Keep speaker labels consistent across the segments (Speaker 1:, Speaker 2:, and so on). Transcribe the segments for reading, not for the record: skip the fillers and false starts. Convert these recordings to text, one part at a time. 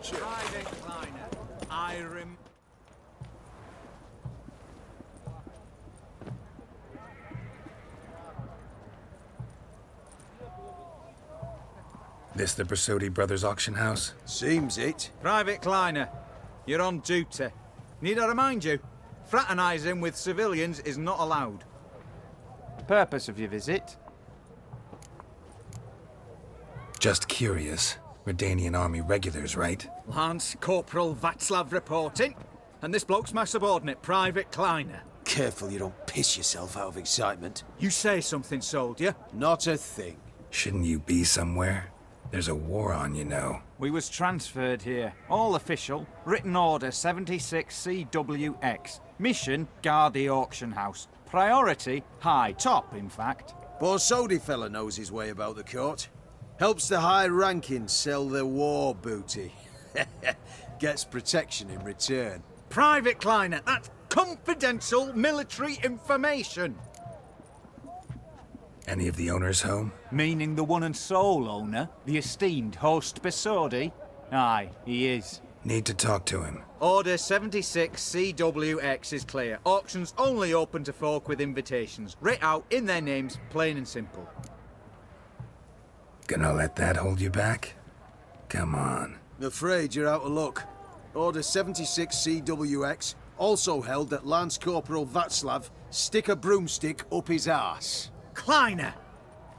Speaker 1: witcher.
Speaker 2: Private Kleiner. Irem.
Speaker 3: This the Bersodi Brothers auction house?
Speaker 1: Seems it.
Speaker 2: Private Kleiner. You're on duty. Need I remind you? Fraternizing with civilians is not allowed. Purpose of your visit?
Speaker 3: Just curious. Redanian army regulars, right?
Speaker 2: Lance Corporal Václav reporting. And this bloke's my subordinate, Private Kleiner.
Speaker 1: Careful you don't piss yourself out of excitement.
Speaker 2: You say something, soldier.
Speaker 1: Not a thing.
Speaker 3: Shouldn't you be somewhere? There's a war on, you know.
Speaker 2: We was transferred here. All official. Written order 76 CWX. Mission, guard the auction house. Priority, high. Top, in fact.
Speaker 1: Borsodi fella knows his way about the court. Helps the high rankings sell their war booty. Gets protection in return.
Speaker 2: Private Kleiner, that's confidential military information.
Speaker 3: Any of the owners home?
Speaker 2: Meaning the one and sole owner, the esteemed host Bersodi? Aye, he is.
Speaker 3: Need to talk to him.
Speaker 2: Order 76 CWX is clear. Auctions only open to folk with invitations. Writ out in their names, plain and simple.
Speaker 3: Gonna let that hold you back? Come on.
Speaker 1: Afraid you're out of luck. Order 76 CWX, also held that Lance Corporal Václav stick a broomstick up his arse.
Speaker 2: Kleiner,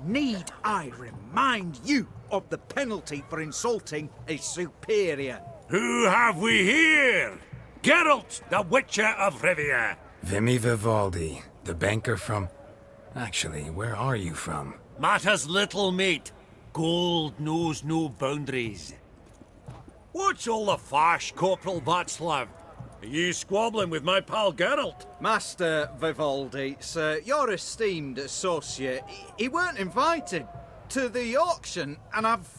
Speaker 2: need I remind you of the penalty for insulting a superior?
Speaker 4: Who have we here? Geralt, the Witcher of Rivia.
Speaker 3: Vimy Vivaldi, the banker from... Actually, where are you from?
Speaker 4: Matters little, mate. Gold knows no boundaries. What's all the fash, Corporal Václav? Are you squabbling with my pal Geralt?
Speaker 2: Master Vivaldi, sir, your esteemed associate, he weren't invited to the auction, and I've...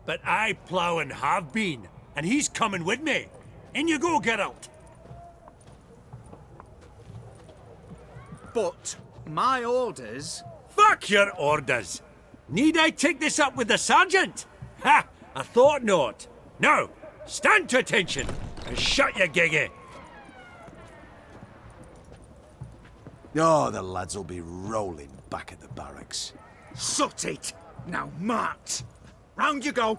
Speaker 4: But I plough and have been, and he's coming with me. In you go, Geralt.
Speaker 2: But my orders...
Speaker 4: Fuck your orders. Need I take this up with the sergeant? Ha! I thought not. Now, stand to attention and shut your giggy.
Speaker 1: Oh, the lads will be rolling back at the barracks.
Speaker 2: Sut it! Now march! Round you go!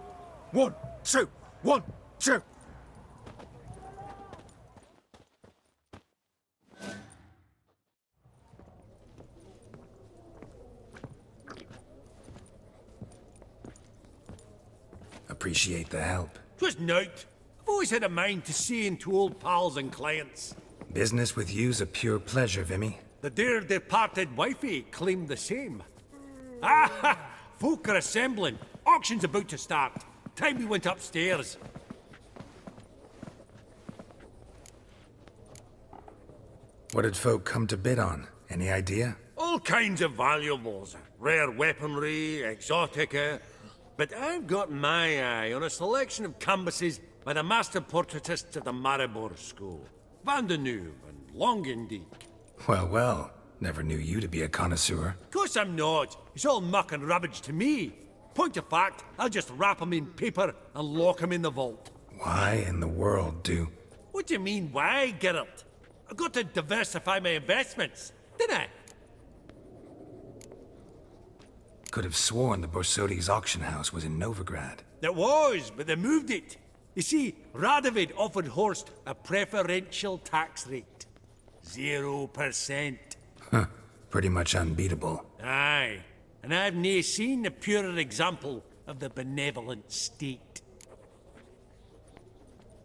Speaker 2: 1, 2, 1, 2!
Speaker 3: Appreciate the help.
Speaker 4: 'Twas nowt. I've always had a mind to see into old pals and clients.
Speaker 3: Business with you's a pure pleasure, Vimy.
Speaker 4: The dear departed wifey claimed the same. Ah! Folk are assembling. Auction's about to start. Time we went upstairs.
Speaker 3: What did folk come to bid on? Any idea?
Speaker 4: All kinds of valuables. Rare weaponry, exotica. But I've got my eye on a selection of canvases by the master portraitists of the Maribor School. Van de Neuve and Longendijk.
Speaker 3: Well, well. Never knew you to be a connoisseur.
Speaker 4: Of course I'm not. It's all muck and rubbish to me. Point of fact, I'll just wrap 'em in paper and lock 'em in the vault.
Speaker 3: Why in the world do...
Speaker 4: What do you mean, why, Geralt? I've got to diversify my investments, didn't I?
Speaker 3: Could have sworn the Borsodi's auction house was in Novigrad.
Speaker 4: It was, but they moved it. You see, Radovid offered Horst a preferential tax rate. 0%.
Speaker 3: Huh. Pretty much unbeatable.
Speaker 4: Aye, and I've nae seen a purer example of the benevolent state.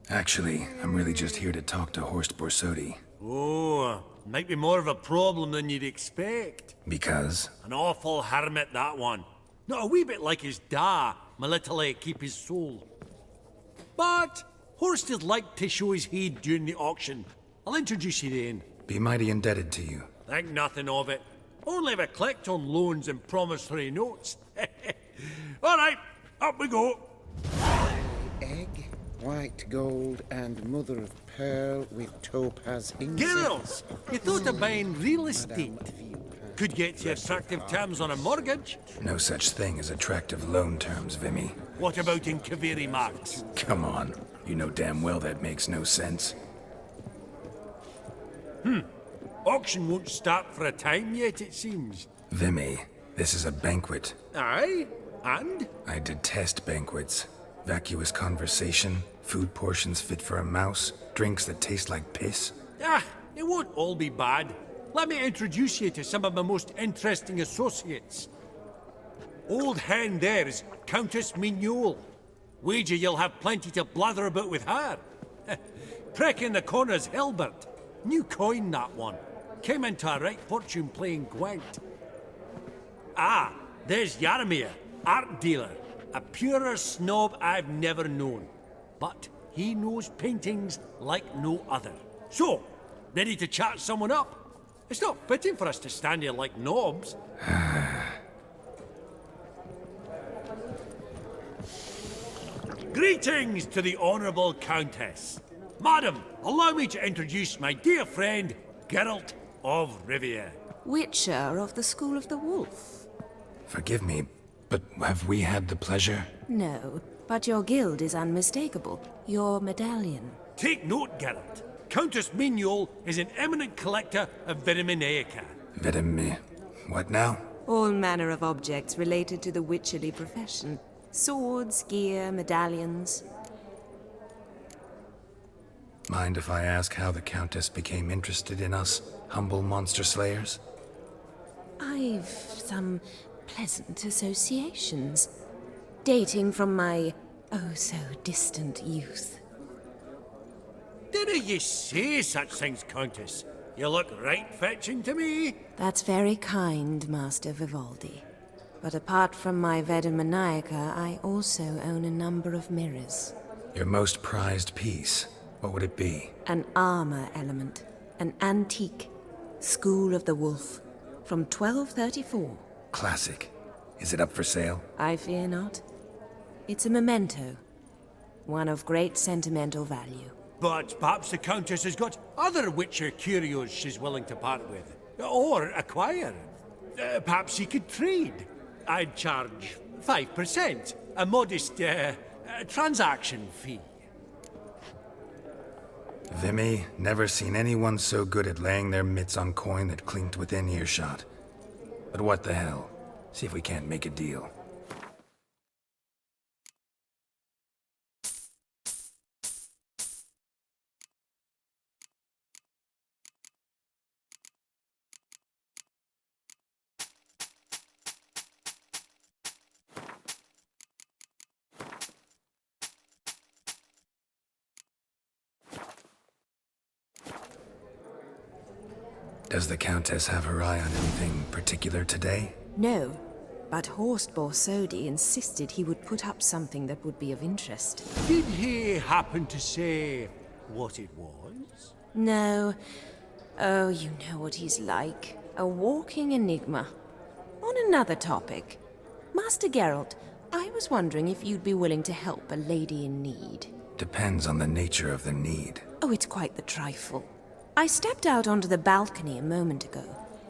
Speaker 3: Actually, I'm really just here to talk to Horst Borsodi.
Speaker 4: Oh, might be more of a problem than you'd expect.
Speaker 3: Because?
Speaker 4: An awful hermit, that one. Not a wee bit like his da, my little keep his soul. But Horst is like to show his head during the auction. I'll introduce you then.
Speaker 3: Be mighty indebted to you.
Speaker 4: Think nothing of it. Only if I collect on loans and promissory notes. All right, up we go.
Speaker 5: Egg, white gold, and mother of pearl with topaz incense.
Speaker 4: Girls, you thought of buying real estate. Could get you attractive terms on a mortgage.
Speaker 3: No such thing as attractive loan terms, Vimy.
Speaker 4: What about in Kaviri marks?
Speaker 3: Come on. You know damn well that makes no sense.
Speaker 4: Auction won't start for a time yet, it seems.
Speaker 3: Vimy, this is a banquet.
Speaker 4: Aye? And?
Speaker 3: I detest banquets. Vacuous conversation, food portions fit for a mouse, drinks that taste like piss.
Speaker 4: Ah, it won't all be bad. Let me introduce you to some of my most interesting associates. Old hen there is Countess Mignole. Wager you'll have plenty to blather about with her. Prick in the corner's Hilbert. New coin, that one. Came into a right fortune playing Gwent. Ah, there's Yarmir, art dealer. A purer snob I've never known. But he knows paintings like no other. So, ready to chat someone up? It's not fitting for us to stand here like knobs. Greetings to the Honourable Countess. Madam, allow me to introduce my dear friend, Geralt of Rivia.
Speaker 6: Witcher of the School of the Wolf.
Speaker 3: Forgive me, but have we had the pleasure?
Speaker 6: No, but your guild is unmistakable. Your medallion.
Speaker 4: Take note, Geralt. Countess Mignole is an eminent collector of Viriminaica.
Speaker 3: Vitamin. What now?
Speaker 6: All manner of objects related to the witcherly profession. Swords, gear, medallions.
Speaker 3: Mind if I ask how the Countess became interested in us, humble monster slayers?
Speaker 6: I've some pleasant associations, dating from my oh-so-distant youth.
Speaker 4: Dinna ye say such things, Countess? You look right fetching to me.
Speaker 6: That's very kind, Master Vivaldi. But apart from my Vedimanaica, I also own a number of mirrors.
Speaker 3: Your most prized piece, what would it be?
Speaker 6: An armor element, an antique, School of the Wolf, from 1234.
Speaker 3: Classic. Is it up for sale?
Speaker 6: I fear not. It's a memento, one of great sentimental value.
Speaker 4: But perhaps the Countess has got other Witcher curios she's willing to part with. Or acquire. Perhaps she could trade. I'd charge 5%, a modest transaction fee.
Speaker 3: Vimy, never seen anyone so good at laying their mitts on coin that clinked within earshot. But what the hell? See if we can't make a deal. Does the Countess have her eye on anything particular today?
Speaker 6: No, but Horst Borsodi insisted he would put up something that would be of interest.
Speaker 4: Did he happen to say what it was?
Speaker 6: No. Oh, you know what he's like. A walking enigma. On another topic. Master Geralt, I was wondering if you'd be willing to help a lady in need.
Speaker 3: Depends on the nature of the need.
Speaker 6: Oh, it's quite the trifle. I stepped out onto the balcony a moment ago.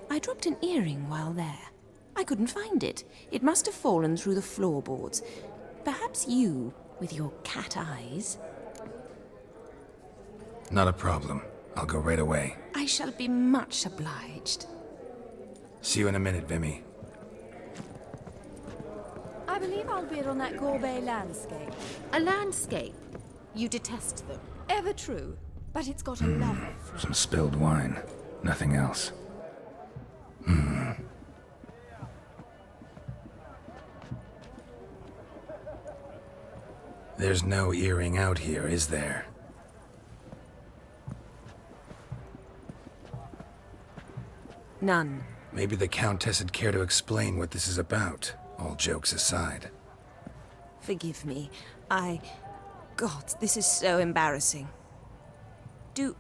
Speaker 6: I dropped an earring while there. I couldn't find it. It must have fallen through the floorboards. Perhaps you, with your cat eyes...
Speaker 3: Not a problem. I'll go right away.
Speaker 6: I shall be much obliged.
Speaker 3: See you in a minute, Vimy.
Speaker 7: I believe I'll bid on that Gorbet landscape.
Speaker 8: A landscape? You detest them.
Speaker 7: Ever true, but it's got a lovely front.
Speaker 3: Some spilled wine. Nothing else. There's no earring out here, is there?
Speaker 6: None.
Speaker 3: Maybe the Countess would care to explain what this is about, all jokes aside.
Speaker 6: Forgive me. God, this is so embarrassing. Do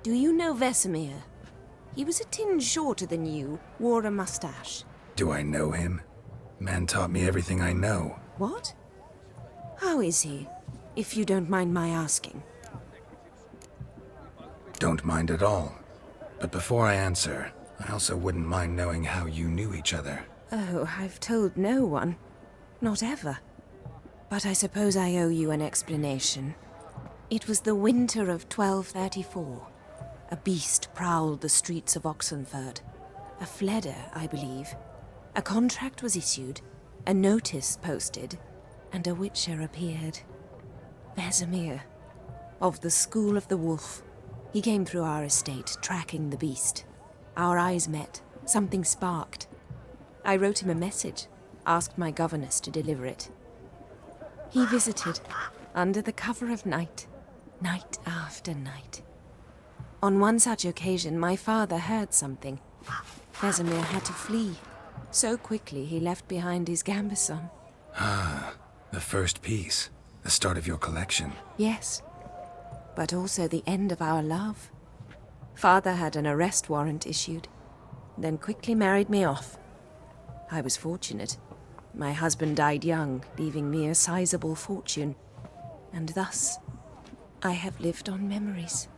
Speaker 6: you know Vesemir? He was a tinge shorter than you, wore a mustache.
Speaker 3: Do I know him? Man taught me everything I know.
Speaker 6: What? How is he, if you don't mind my asking?
Speaker 3: Don't mind at all. But before I answer, I also wouldn't mind knowing how you knew each other.
Speaker 6: Oh, I've told no one. Not ever. but I suppose I owe you an explanation. It was the winter of 1234. A beast prowled the streets of Oxenford. A fledder, I believe. A contract was issued, a notice posted, and a witcher appeared. Vesemir, of the School of the Wolf. He came through our estate, tracking the beast. Our eyes met. Something sparked. I wrote him a message, asked my governess to deliver it. He visited, under the cover of night, night after night. On one such occasion, my father heard something. Vesemir had to flee. So quickly he left behind his gambeson.
Speaker 3: Ah, the first piece. The start of your collection.
Speaker 6: Yes, but also the end of our love. Father had an arrest warrant issued, then quickly married me off. I was fortunate. My husband died young, leaving me a sizable fortune. And thus, I have lived on memories.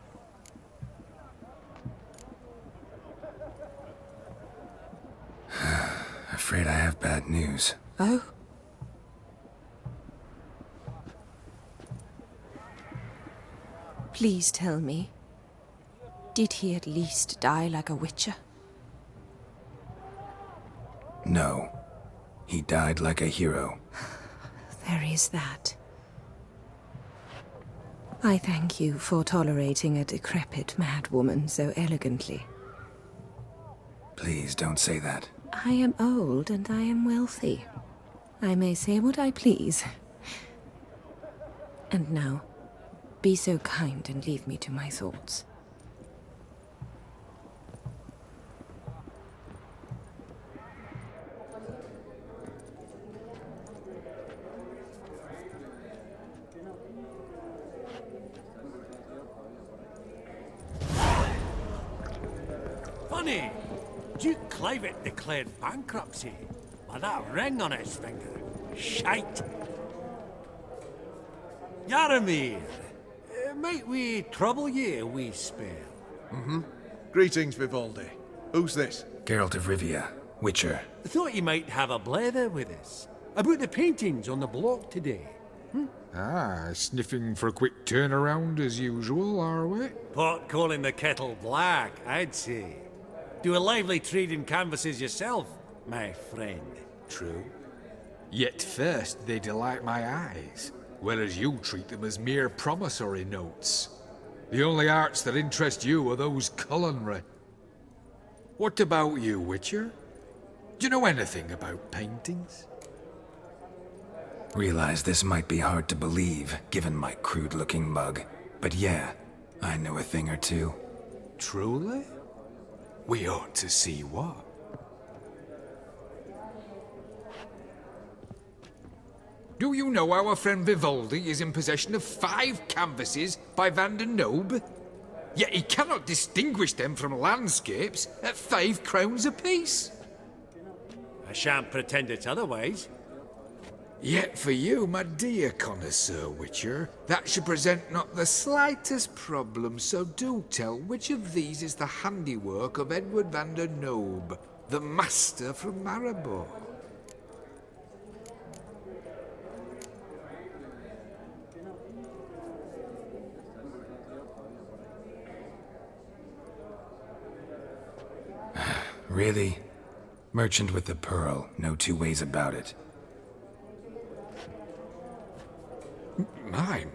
Speaker 3: Afraid I have bad news.
Speaker 6: Oh? Please tell me, did he at least die like a witcher?
Speaker 3: No. He died like a hero.
Speaker 6: There is that. I thank you for tolerating a decrepit madwoman so elegantly.
Speaker 3: Please don't say that.
Speaker 6: I am old and I am wealthy. I may say what I please. And now, be so kind and leave me to my thoughts.
Speaker 4: Funny, Duke Clivet declared bankruptcy with that ring on his finger. Shite. Yaramir, might we trouble ye a wee spell?
Speaker 1: Greetings, Vivaldi. Who's this?
Speaker 3: Geralt of Rivia, Witcher.
Speaker 4: Thought you might have a blether with us about the paintings on the block today.
Speaker 9: Ah, sniffing for a quick turnaround as usual, are we?
Speaker 4: Pot calling the kettle black, I'd say. Do a lively trade in canvases yourself, my friend.
Speaker 9: True. Yet first they delight my eyes, whereas you treat them as mere promissory notes. The only arts that interest you are those culinary. What about you, Witcher? Do you know anything about paintings?
Speaker 3: Realize this might be hard to believe, given my crude-looking mug. But yeah, I know a thing or two.
Speaker 9: Truly? We ought to see what. Do you know our friend Vivaldi is in possession of 5 canvases by Van der Nobe? Yet he cannot distinguish them from landscapes at 5 crowns apiece.
Speaker 4: I shan't pretend it's otherwise.
Speaker 9: Yet for you, my dear connoisseur Witcher, that should present not the slightest problem, so do tell which of these is the handiwork of Edward van der Nobe, the master from Maribor.
Speaker 3: Really? Merchant with the pearl, no two ways about it.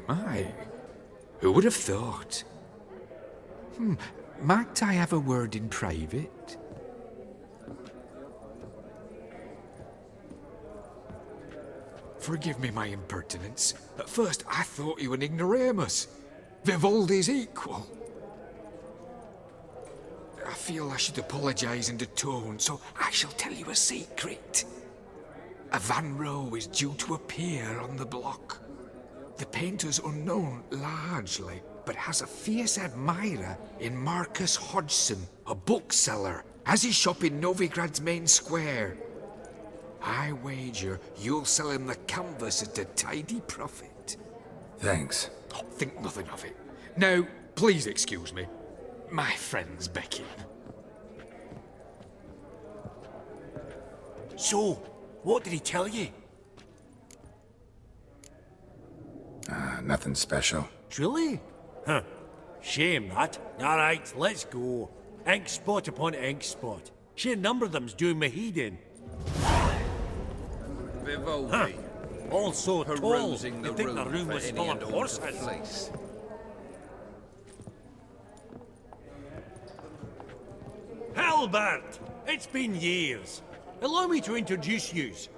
Speaker 9: My. Who would have thought? Might I have a word in private? Forgive me my impertinence. At first I thought you an ignoramus. Vivaldi's equal. I feel I should apologize and atone, so I shall tell you a secret. A Van Row is due to appear on the block. The painter's unknown largely, but has a fierce admirer in Marcus Hodgson, a bookseller, has his shop in Novigrad's main square. I wager you'll sell him the canvas at a tidy profit.
Speaker 3: Thanks.
Speaker 9: Oh, think nothing of it. Now, please excuse me. My friend's becking.
Speaker 4: So, what did he tell you?
Speaker 3: Nothing special.
Speaker 4: Truly? Huh. Shame that. Alright, let's go. Ink spot upon ink spot. Sheer number of them's doing me heed in.
Speaker 10: Vivaldi.
Speaker 4: All so tall,
Speaker 10: Perusing the
Speaker 4: you'd think the
Speaker 10: room
Speaker 4: room
Speaker 10: for
Speaker 4: was
Speaker 10: any
Speaker 4: full
Speaker 10: and
Speaker 4: of
Speaker 10: all to
Speaker 4: horses.
Speaker 10: place.
Speaker 4: Halbert! It's been years. Allow me to introduce yous.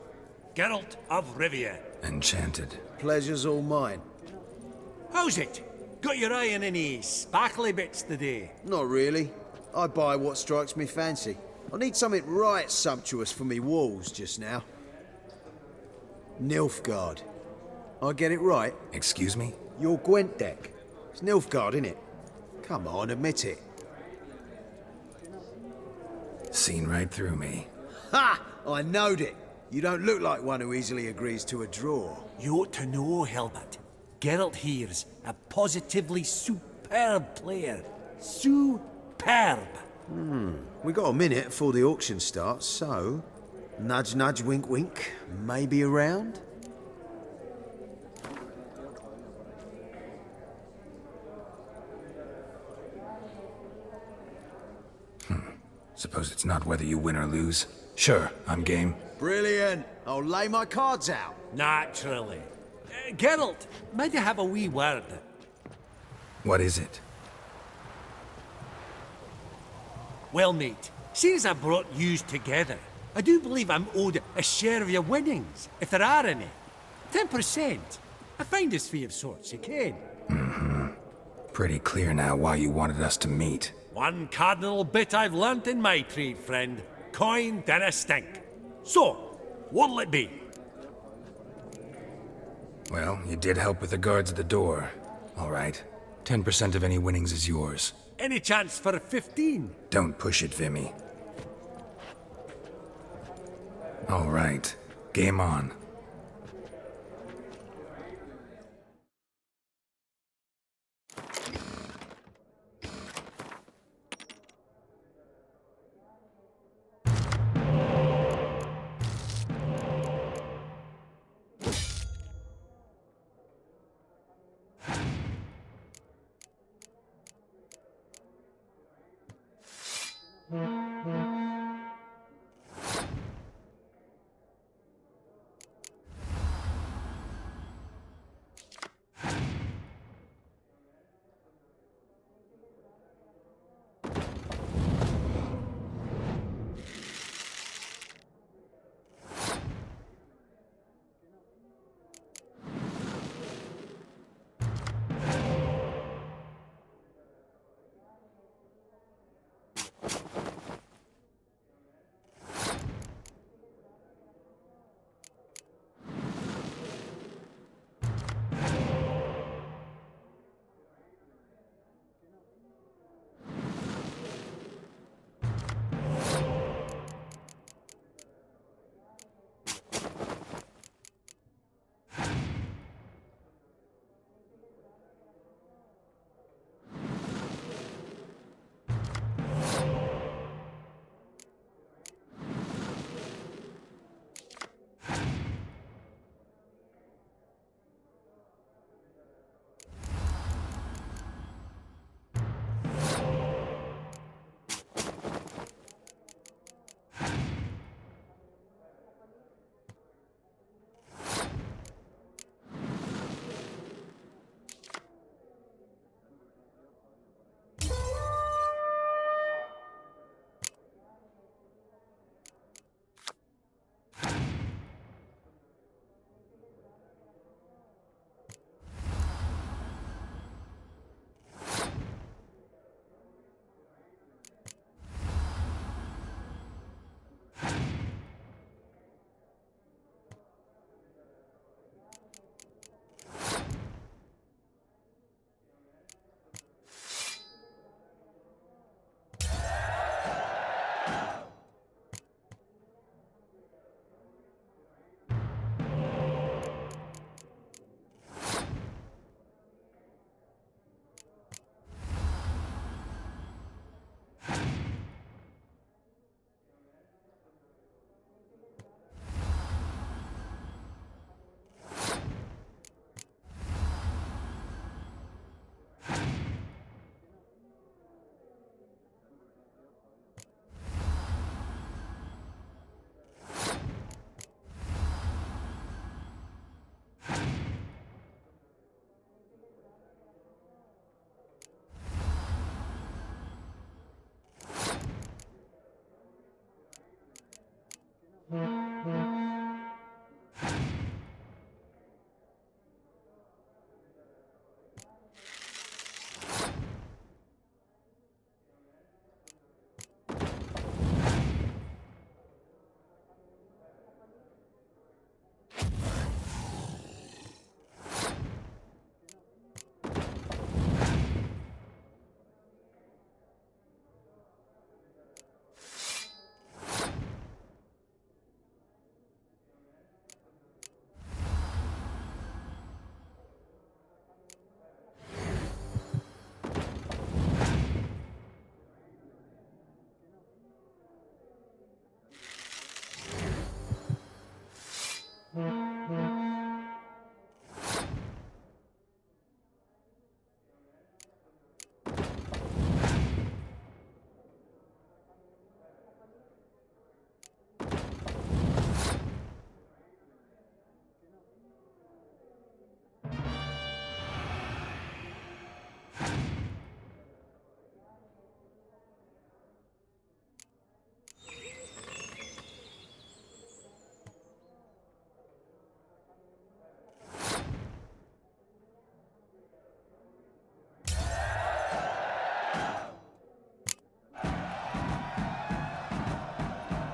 Speaker 4: Geralt of Rivia.
Speaker 3: Enchanted.
Speaker 1: Pleasure's all mine.
Speaker 4: How's it? Got your eye on any sparkly bits today?
Speaker 1: Not really. I buy what strikes me fancy. I need something right sumptuous for me walls just now. Nilfgaard. I get it right?
Speaker 3: Excuse me?
Speaker 1: Your Gwent deck. It's Nilfgaard, innit? Come on, admit it.
Speaker 3: Seen right through me.
Speaker 1: Ha! I knowed it. You don't look like one who easily agrees to a draw.
Speaker 4: You ought to know, Helmut. Geralt here's a positively superb player. Superb!
Speaker 1: We got a minute before the auction starts, so... Nudge, nudge, wink, wink. Maybe around?
Speaker 3: Suppose it's not whether you win or lose. Sure, I'm game.
Speaker 1: Brilliant. I'll lay my cards out.
Speaker 4: Naturally. Geralt, might I have a wee word?
Speaker 3: What is it?
Speaker 4: Well, mate, seeing as I brought yous together, I do believe I'm owed a share of your winnings, if there are any. 10%. A finder's fee of sorts, you can.
Speaker 3: Pretty clear now why you wanted us to meet.
Speaker 4: One cardinal bit I've learnt in my trade, friend. Coin dinna stink. So, what'll it be?
Speaker 3: Well, you did help with the guards at the door. All right. 10% of any winnings is yours.
Speaker 4: Any chance for a 15?
Speaker 3: Don't push it, Vimy. All right. Game on.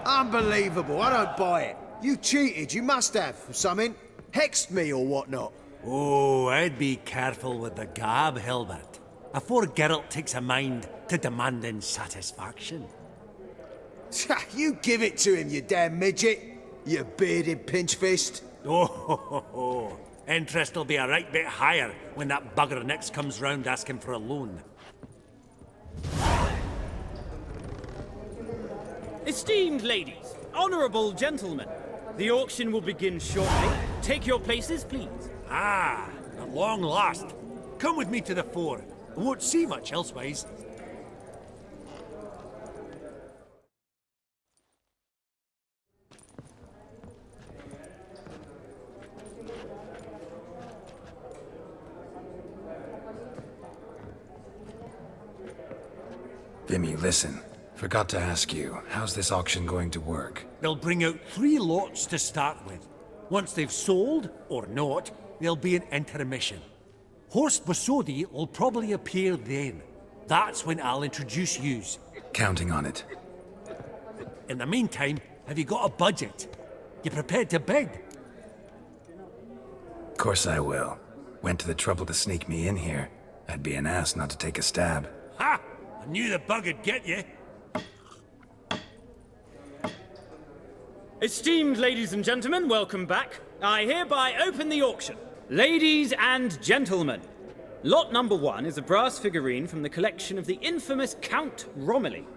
Speaker 1: Unbelievable, I don't buy it. You cheated, you must have, or something. Hexed me or whatnot.
Speaker 4: Oh, I'd be careful with the gab, Hilbert, afore Geralt takes a mind to demanding satisfaction.
Speaker 1: You give it to him, you damn midget. You bearded pinchfist.
Speaker 4: Oh, interest'll be a right bit higher when that bugger next comes round asking for a loan.
Speaker 10: Esteemed ladies, honourable gentlemen, the auction will begin shortly. Take your places, please.
Speaker 4: Ah, at long last. Come with me to the fore. I won't see much elsewise.
Speaker 3: Vimy, listen. Forgot to ask you, how's this auction going to work?
Speaker 4: They'll bring out 3 lots to start with. Once they've sold, or not, there'll be an intermission. Horst Bosodi will probably appear then. That's when I'll introduce yous.
Speaker 3: Counting on it.
Speaker 4: In the meantime, have you got a budget? You prepared to bid?
Speaker 3: Of course I will. Went to the trouble to sneak me in here. I'd be an ass not to take a stab.
Speaker 4: Ha! I knew the bug'd get you.
Speaker 10: Esteemed ladies and gentlemen, welcome back. I hereby open the auction. Ladies and gentlemen, lot number 1 is a brass figurine from the collection of the infamous Count Romilly.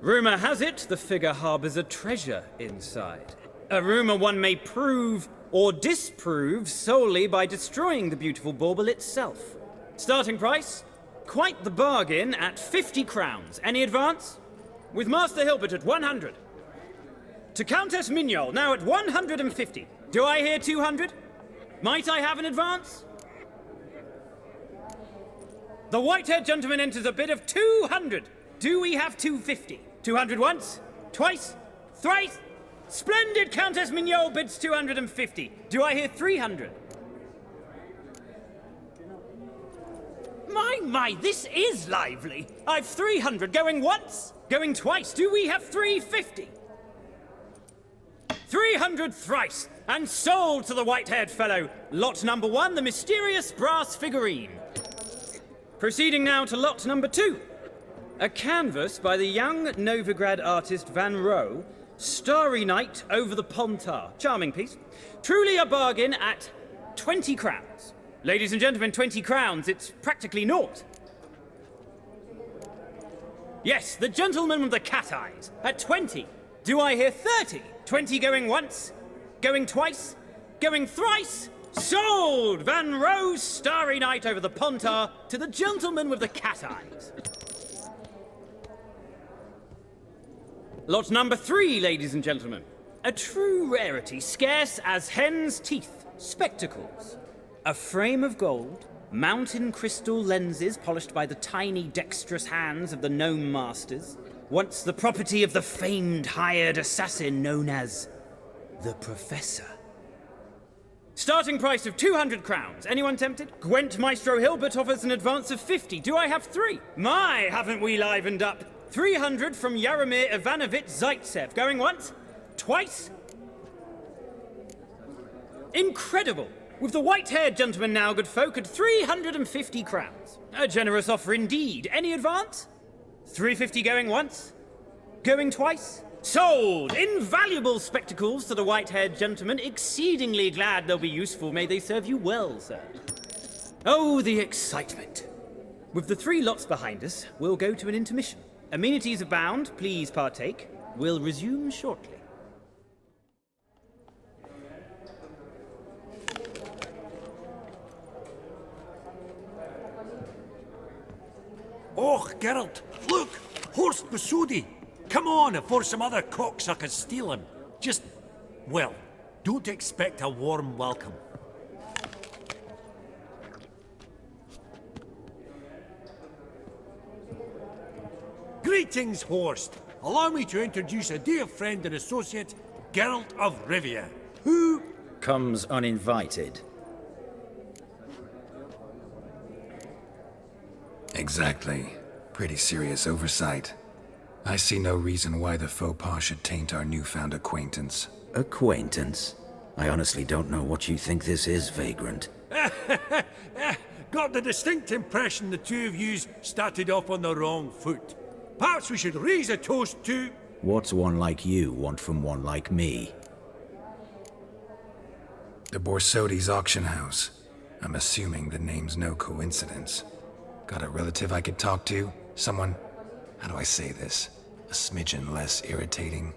Speaker 10: Rumour has it the figure harbours a treasure inside. A rumour one may prove or disprove solely by destroying the beautiful bauble itself. Starting price? Quite the bargain at 50 crowns. Any advance? With Master Hilbert at 100. To Countess Mignol, now at 150. Do I hear 200? Might I have an advance? The white-haired gentleman enters a bid of 200. Do we have 250? 200 once? Twice? Thrice? Splendid! Countess Mignol bids 250. Do I hear 300? My, this is lively. I've 300 going once, going twice. Do we have 350? 300 thrice, and sold to the white-haired fellow. Lot number 1, the mysterious brass figurine. Proceeding now to lot number 2. A canvas by the young Novigrad artist Van Rohe, Starry Night over the Pontar. Charming piece. Truly a bargain at 20 crowns. Ladies and gentlemen, 20 crowns, it's practically naught. Yes, the gentleman with the cat eyes, at 20. Do I hear 30? 20 going once, going twice, going thrice. Sold! Van Rohe's Starry Night over the Pontar to the gentleman with the cat eyes. Lot number 3, ladies and gentlemen. A true rarity, scarce as hen's teeth. Spectacles. A frame of gold, mountain crystal lenses polished by the tiny dexterous hands of the gnome masters, once the property of the famed hired assassin known as the Professor. Starting price of 200 crowns. Anyone tempted? Gwent Maestro Hilbert offers an advance of 50. Do I have 3? My, haven't we livened up? 300 from Yaromir Ivanovich Zaitsev. Going once? Twice? Incredible! With the white-haired gentleman now, good folk, at 350 crowns. A generous offer indeed. Any advance? 350 going once? Going twice? Sold! Invaluable spectacles to the white-haired gentleman. Exceedingly glad they'll be useful. May they serve you well, sir. Oh, the excitement. With the 3 lots behind us, we'll go to an intermission. Amenities abound. Please partake. We'll resume shortly.
Speaker 4: Oh, Geralt, look! Horst Bosodi! Come on, before some other cocksuckers steal him. Just, well, don't expect a warm welcome. Greetings, Horst. Allow me to introduce a dear friend and associate, Geralt of Rivia, who
Speaker 11: comes uninvited.
Speaker 3: Exactly. Pretty serious oversight. I see no reason why the faux pas should taint our newfound acquaintance.
Speaker 11: Acquaintance? I honestly don't know what you think this is, Vagrant.
Speaker 4: Got the distinct impression the two of yous started off on the wrong foot. Perhaps we should raise a toast to...
Speaker 11: What's one like you want from one like me?
Speaker 3: The Borsodi's auction house. I'm assuming the name's no coincidence. Got a relative I could talk to? Someone, how do I say this? A smidgen less irritating?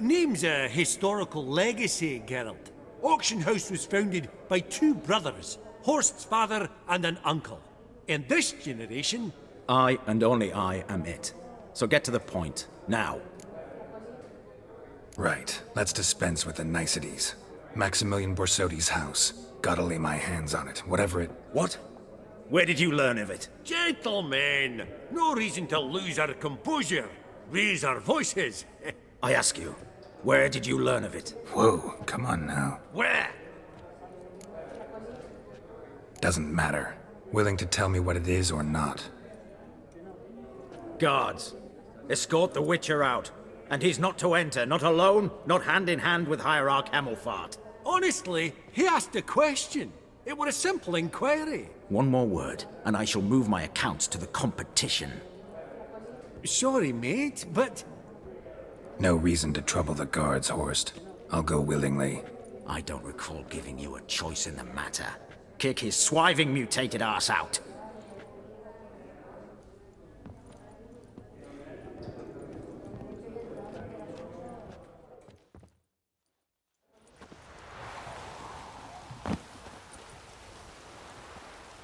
Speaker 4: Name's a historical legacy, Geralt. Auction house was founded by two brothers, Horst's father and an uncle. In this generation...
Speaker 11: I and only I am it. So get to the point, now.
Speaker 3: Right, let's dispense with the niceties. Maximilian Borsodi's house. Gotta lay my hands on it, whatever it...
Speaker 11: What? Where did you learn of it?
Speaker 4: Gentlemen, no reason to lose our composure. Raise our voices.
Speaker 11: I ask you, where did you learn of it?
Speaker 3: Whoa, come on now.
Speaker 4: Where?
Speaker 3: Doesn't matter. Willing to tell me what it is or not.
Speaker 11: Guards, escort the Witcher out. And he's not to enter, not alone, not hand in hand with Hierarch Hamilfart.
Speaker 4: Honestly, he asked a question. It were a simple inquiry.
Speaker 11: One more word, and I shall move my accounts to the competition.
Speaker 4: Sorry, mate, but...
Speaker 3: No reason to trouble the guards, Horst. I'll go willingly.
Speaker 11: I don't recall giving you a choice in the matter. Kick his swiving mutated ass out.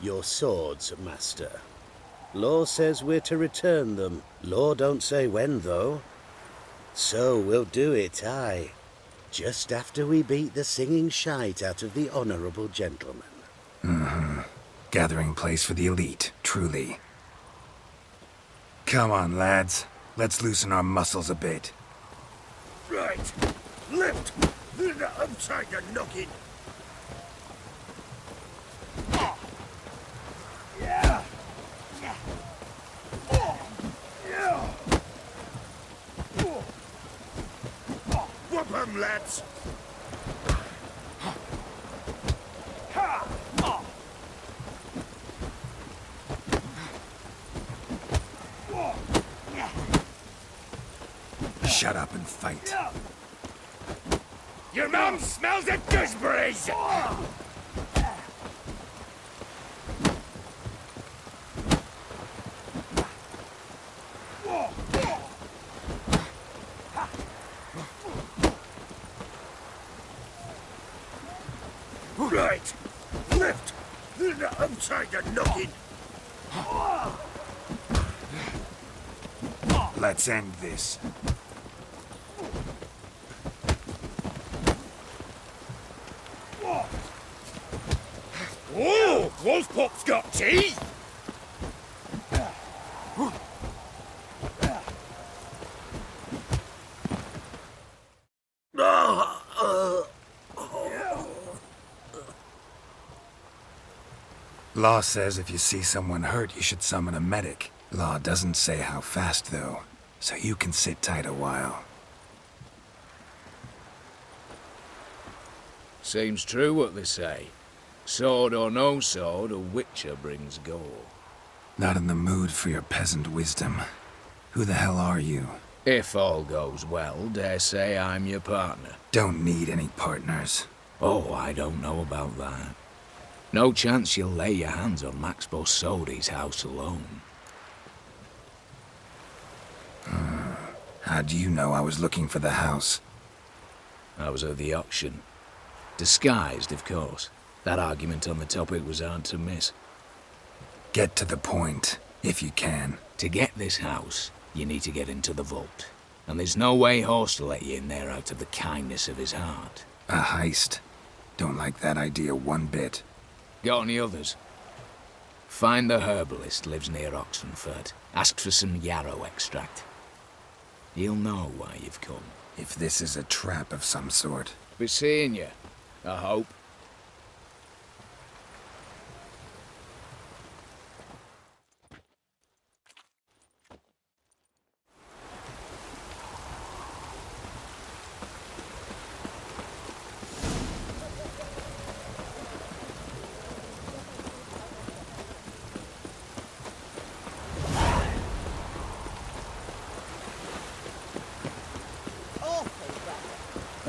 Speaker 12: Your swords, master. Law says we're to return them. Law don't say when, though. So we'll do it, aye. Just after we beat the singing shite out of the honourable gentleman.
Speaker 3: Mm-hmm. Gathering place for the elite, truly. Come on, lads. Let's loosen our muscles a bit.
Speaker 4: Right. Lift. I'm trying to knock it. Yeah. Whoop 'em, lads.
Speaker 3: Shut up and fight.
Speaker 4: Your mum smells of gooseberries! Right. Lift. I'm trying to knock it.
Speaker 3: Let's end this.
Speaker 4: Whoa! Wolfpop's got teeth!
Speaker 3: Law says if you see someone hurt, you should summon a medic. Law doesn't say how fast, though, so you can sit tight a while.
Speaker 13: Seems true what they say. Sword or no sword, a witcher brings gore.
Speaker 3: Not in the mood for your peasant wisdom. Who the hell are you?
Speaker 13: If all goes well, dare say I'm your partner.
Speaker 3: Don't need any partners.
Speaker 13: Oh, I don't know about that. No chance you'll lay your hands on Max Borsodi's house alone.
Speaker 3: How do you know I was looking for the house?
Speaker 13: I was at the auction. Disguised, of course. That argument on the topic was hard to miss.
Speaker 3: Get to the point, if you can.
Speaker 13: To get this house, you need to get into the vault. And there's no way Horst will let you in there out of the kindness of his heart.
Speaker 3: A heist. Don't like that idea one bit.
Speaker 13: Got any others? Find the herbalist lives near Oxenfurt. Ask for some yarrow extract. He'll know why you've come.
Speaker 3: If this is a trap of some sort.
Speaker 13: Be seeing you, I hope.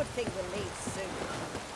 Speaker 14: Good thing we'll leave soon.